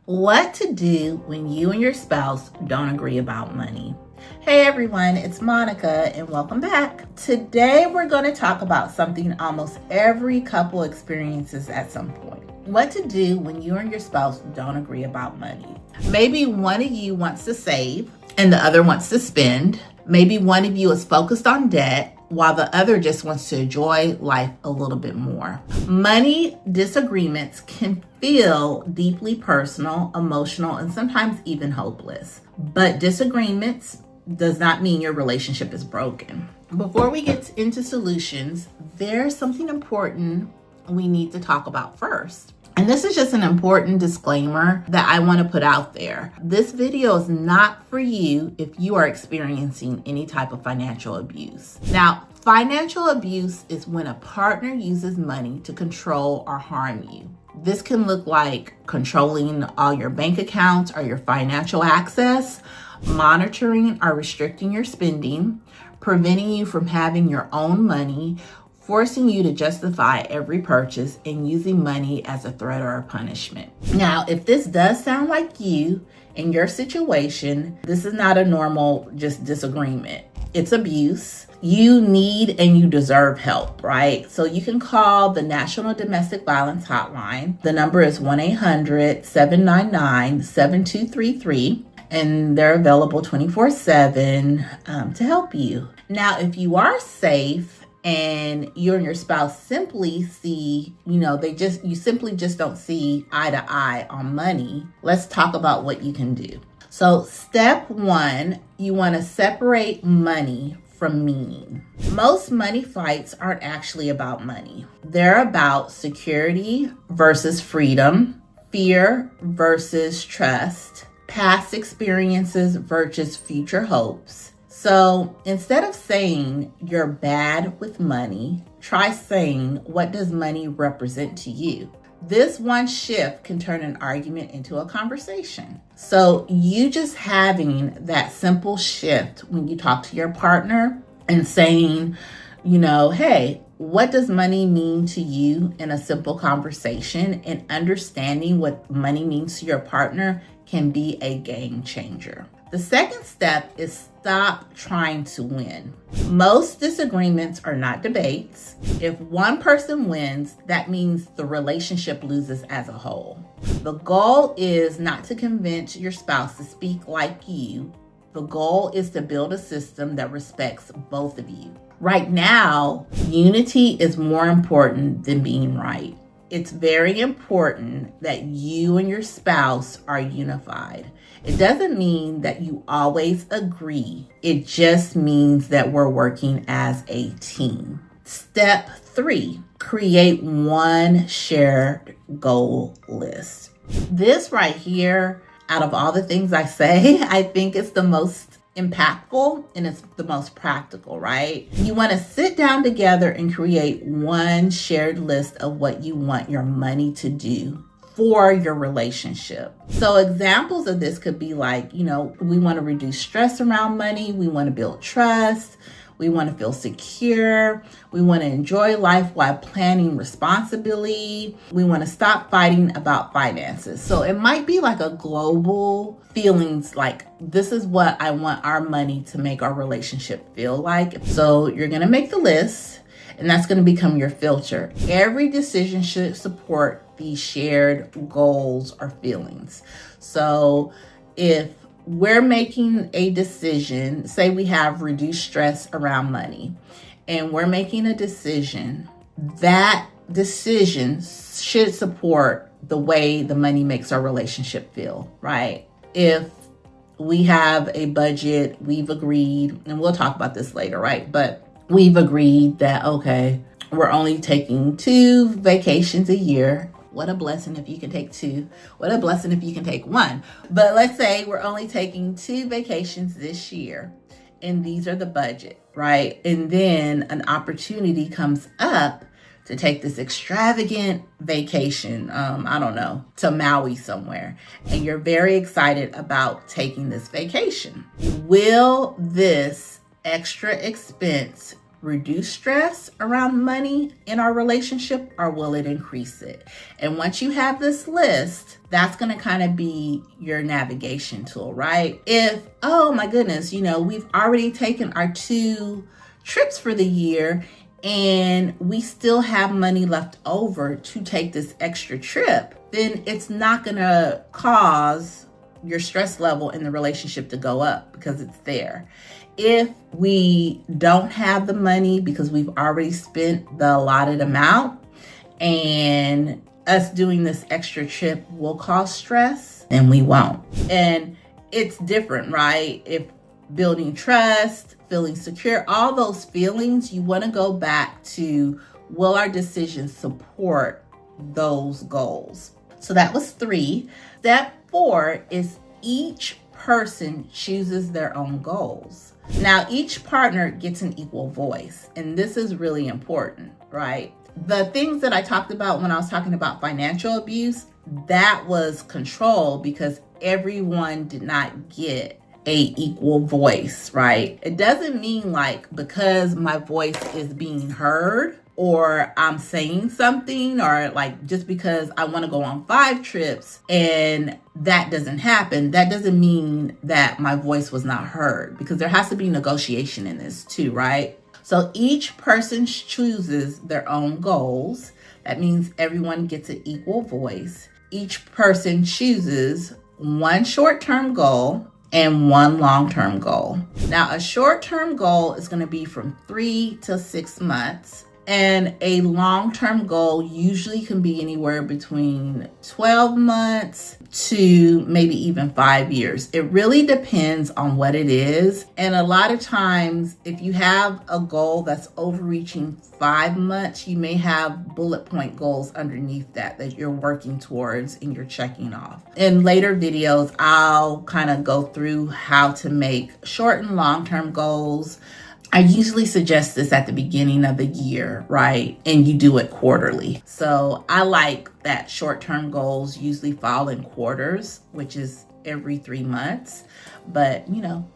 What to do when you and your spouse don't agree about money. Hey everyone, it's Monica and welcome back. Today we're going to talk about something almost every couple experiences at some point. What to do when you and your spouse don't agree about money. Maybe one of you wants to save and the other wants to spend. Maybe one of you is focused on debt while the other just wants to enjoy life a little bit more. Money disagreements can feel deeply personal, emotional, and sometimes even hopeless. But disagreements does not mean your relationship is broken. Before we get into solutions, there's something important we need to talk about first. And this is just an important disclaimer that I want to put out there. This video is not for you if you are experiencing any type of financial abuse. Now, financial abuse is when a partner uses money to control or harm you. This can look like controlling all your bank accounts or your financial access, monitoring or restricting your spending, preventing you from having your own money, forcing you to justify every purchase, and using money as a threat or a punishment. Now, if this does sound like you in your situation, this is not a normal just disagreement. It's abuse. You need and you deserve help, right? So you can call the National Domestic Violence Hotline. The number is 1-800-799-7233. And they're available 24/7 to help you. Now, if you are safe and you and your spouse simply see, you simply just don't see eye to eye on money, let's talk about what you can do. So step one, you want to separate money from meaning. Most money fights aren't actually about money. They're about security versus freedom, fear versus trust, past experiences versus future hopes. So instead of saying you're bad with money, try saying, what does money represent to you? This one shift can turn an argument into a conversation. So you just having that simple shift when you talk to your partner and saying, hey, what does money mean to you in a simple conversation, and understanding what money means to your partner can be a game changer. The second step is stop trying to win. Most disagreements are not debates. If one person wins, that means the relationship loses as a whole. The goal is not to convince your spouse to speak like you. The goal is to build a system that respects both of you. Right now, unity is more important than being right. It's very important that you and your spouse are unified. It doesn't mean that you always agree. It just means that we're working as a team. Step 3, create one shared goal list. This right here, out of all the things I say, I think it's the most impactful and it's the most practical, right? You want to sit down together and create one shared list of what you want your money to do for your relationship. So examples of this could be like, we want to reduce stress around money. We want to build trust. We want to feel secure. We want to enjoy life while planning responsibly. We want to stop fighting about finances. So it might be like a global feelings like, this is what I want our money to make our relationship feel like. So you're going to make the list, and that's going to become your filter. Every decision should support these shared goals or feelings. So if we're making a decision, say we have reduced stress around money, and we're making a decision, that decision should support the way the money makes our relationship feel, right? If we have a budget, we've agreed, and we'll talk about this later, right? But we've agreed that, okay, we're only taking 2 vacations a year. What a blessing if you can take 2. What a blessing if you can take 1. But let's say we're only taking 2 vacations this year, and these are the budget, right? And then an opportunity comes up to take this extravagant vacation, to Maui somewhere. And you're very excited about taking this vacation. Will this extra expense reduce stress around money in our relationship, or will it increase it? And once you have this list, that's going to kind of be your navigation tool, right? If, oh my goodness, we've already taken our 2 trips for the year and we still have money left over to take this extra trip, then it's not going to cause your stress level in the relationship to go up because it's there. If we don't have the money because we've already spent the allotted amount and us doing this extra trip will cause stress, then we won't. And it's different, right? If building trust, feeling secure, all those feelings, you want to go back to, will our decisions support those goals? So that was 3. Step 4 is each person chooses their own goals. Now, each partner gets an equal voice, and this is really important, right? The things that I talked about when I was talking about financial abuse, that was control because everyone did not get a equal voice, right? It doesn't mean like because my voice is being heard or I'm saying something, or like just because I want to go on 5 trips and that doesn't happen, that doesn't mean that my voice was not heard, because there has to be negotiation in this too, right? So each person chooses their own goals. That means everyone gets an equal voice. Each person chooses one short-term goal and one long-term goal. Now, a short-term goal is going to be from 3 to 6 months. And a long-term goal usually can be anywhere between 12 months to maybe even 5 years. It really depends on what it is. And a lot of times, if you have a goal that's overreaching 5 months, you may have bullet point goals underneath that you're working towards and you're checking off. In later videos, I'll kind of go through how to make short and long-term goals. I usually suggest this at the beginning of the year, right? And you do it quarterly. So I like that short-term goals usually fall in quarters, which is every 3 months. But,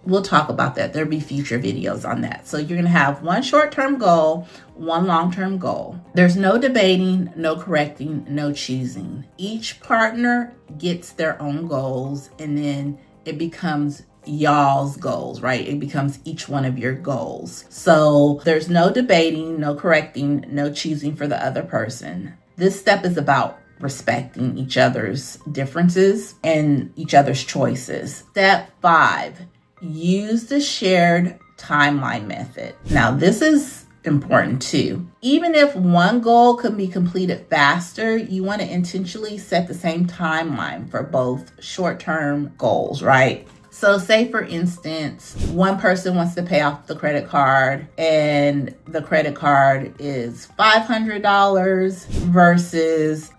we'll talk about that. There'll be future videos on that. So you're going to have one short-term goal, one long-term goal. There's no debating, no correcting, no choosing. Each partner gets their own goals, and then it becomes y'all's goals, right? It becomes each one of your goals. So there's no debating, no correcting, no choosing for the other person. This step is about respecting each other's differences and each other's choices. Step 5, use the shared timeline method. Now, this is important too. Even if one goal can be completed faster, you want to intentionally set the same timeline for both short-term goals, right? So say, for instance, one person wants to pay off the credit card and the credit card is $500 versus,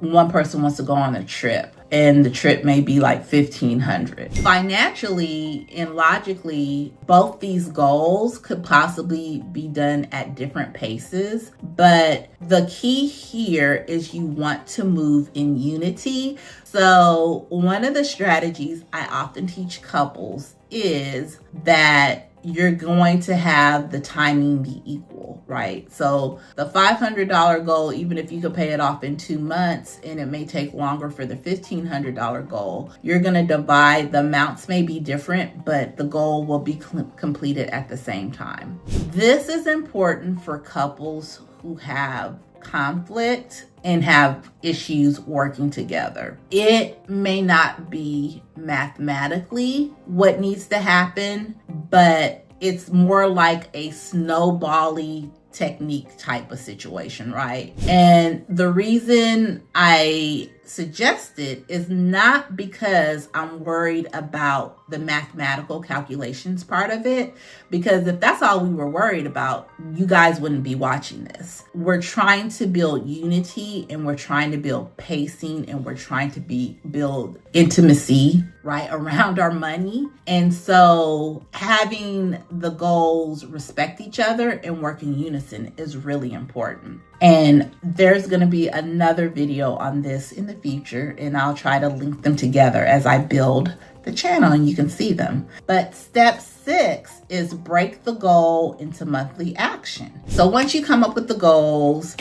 one person wants to go on a trip and the trip may be like $1,500. Financially and logically, both these goals could possibly be done at different paces, but the key here is you want to move in unity. So one of the strategies I often teach couples is that you're going to have the timing be equal, right? So the $500 goal, even if you could pay it off in 2 months and it may take longer for the $1,500 goal, you're going to divide. The amounts may be different, but the goal will be completed at the same time. This is important for couples who have conflict and have issues working together. It may not be mathematically what needs to happen, but it's more like a snowbally technique type of situation, right? And the reason I suggest it is not because I'm worried about the mathematical calculations part of it, because if that's all we were worried about, you guys wouldn't be watching this. We're trying to build unity, and we're trying to build pacing, and we're trying to build intimacy, right, around our money. And so having the goals respect each other and work in unison is really important. And there's going to be another video on this in the future, and I'll try to link them together as I build the channel and you can see them. But step 6 is break the goal into monthly action. So once you come up with the goals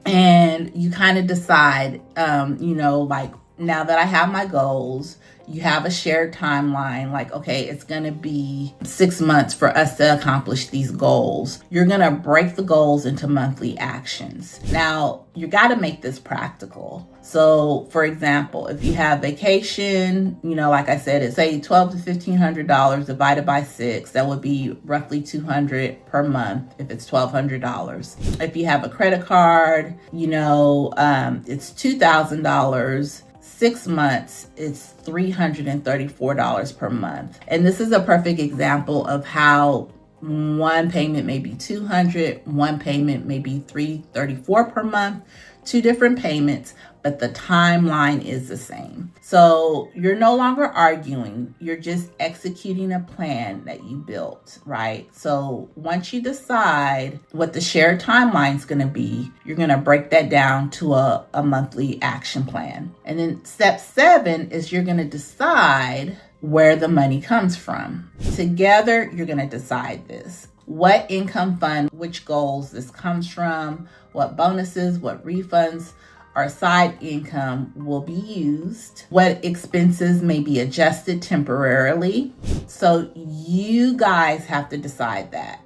and you kind of decide, like, now that I have my goals, you have a shared timeline, like, okay, it's going to be 6 months for us to accomplish these goals. You're going to break the goals into monthly actions. Now, you got to make this practical. So, for example, if you have vacation, like I said, it's say $1,200 to $1,500 divided by 6. That would be roughly $200 per month if it's $1,200. If you have a credit card, it's $2,000. 6 months, it's $334 per month. And this is a perfect example of how one payment may be $200, one payment may be $334 per month, 2 different payments, but the timeline is the same. So you're no longer arguing, you're just executing a plan that you built, right? So once you decide what the shared timeline is going to be, you're going to break that down to a monthly action plan. And then step 7 is you're going to decide where the money comes from. Together, you're going to decide this. What income fund, which goals this comes from, what bonuses, what refunds, or side income will be used, what expenses may be adjusted temporarily. So you guys have to decide that.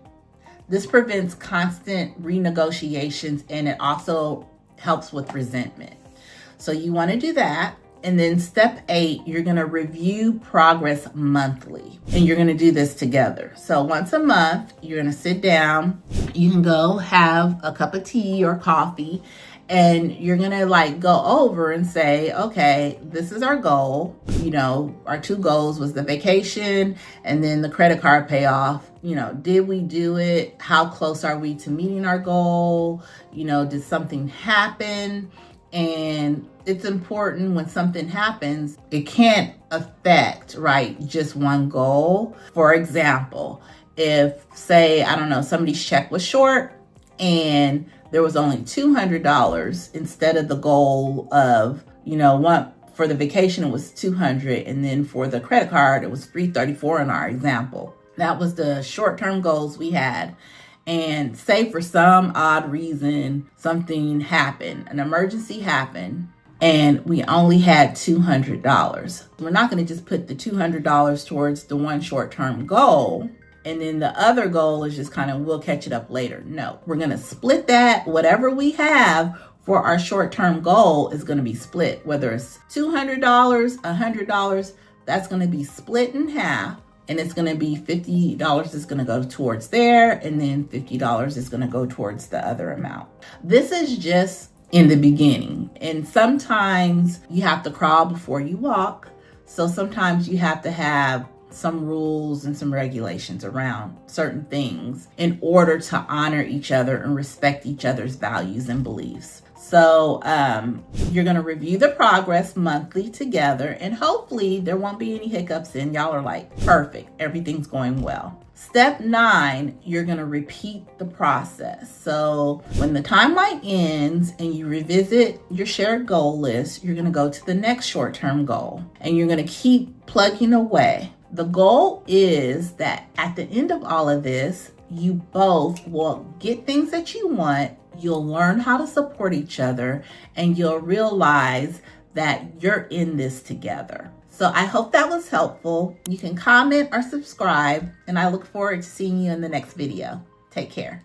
This prevents constant renegotiations and it also helps with resentment. So you want to do that. And then step 8, you're going to review progress monthly. And you're going to do this together. So once a month, you're going to sit down. You can go have a cup of tea or coffee. And you're going to go over and say, okay, this is our goal. Our 2 goals was the vacation and then the credit card payoff. Did we do it? How close are we to meeting our goal? Did something happen? And it's important when something happens, it can't affect, right, just one goal. For example, if say, somebody's check was short and there was only $200 instead of the goal of, one for the vacation, it was $200. And then for the credit card, it was $334 in our example. That was the short-term goals we had. And say for some odd reason, something happened, an emergency happened, and we only had $200. We're not going to just put the $200 towards the one short-term goal. And then the other goal is just we'll catch it up later. No, we're going to split that. Whatever we have for our short-term goal is going to be split. Whether it's $200, $100, that's going to be split in half. And it's going to be $50 is going to go towards there. And then $50 is going to go towards the other amount. This is just in the beginning. And sometimes you have to crawl before you walk. So sometimes you have to have some rules and some regulations around certain things in order to honor each other and respect each other's values and beliefs. So you're going to review the progress monthly together, and hopefully there won't be any hiccups and y'all are like, perfect, everything's going well. Step 9, you're going to repeat the process. So when the timeline ends and you revisit your shared goal list, you're going to go to the next short-term goal and you're going to keep plugging away. The goal is that at the end of all of this, you both will get things that you want, you'll learn how to support each other, and you'll realize that you're in this together. So I hope that was helpful. You can comment or subscribe, and I look forward to seeing you in the next video. Take care.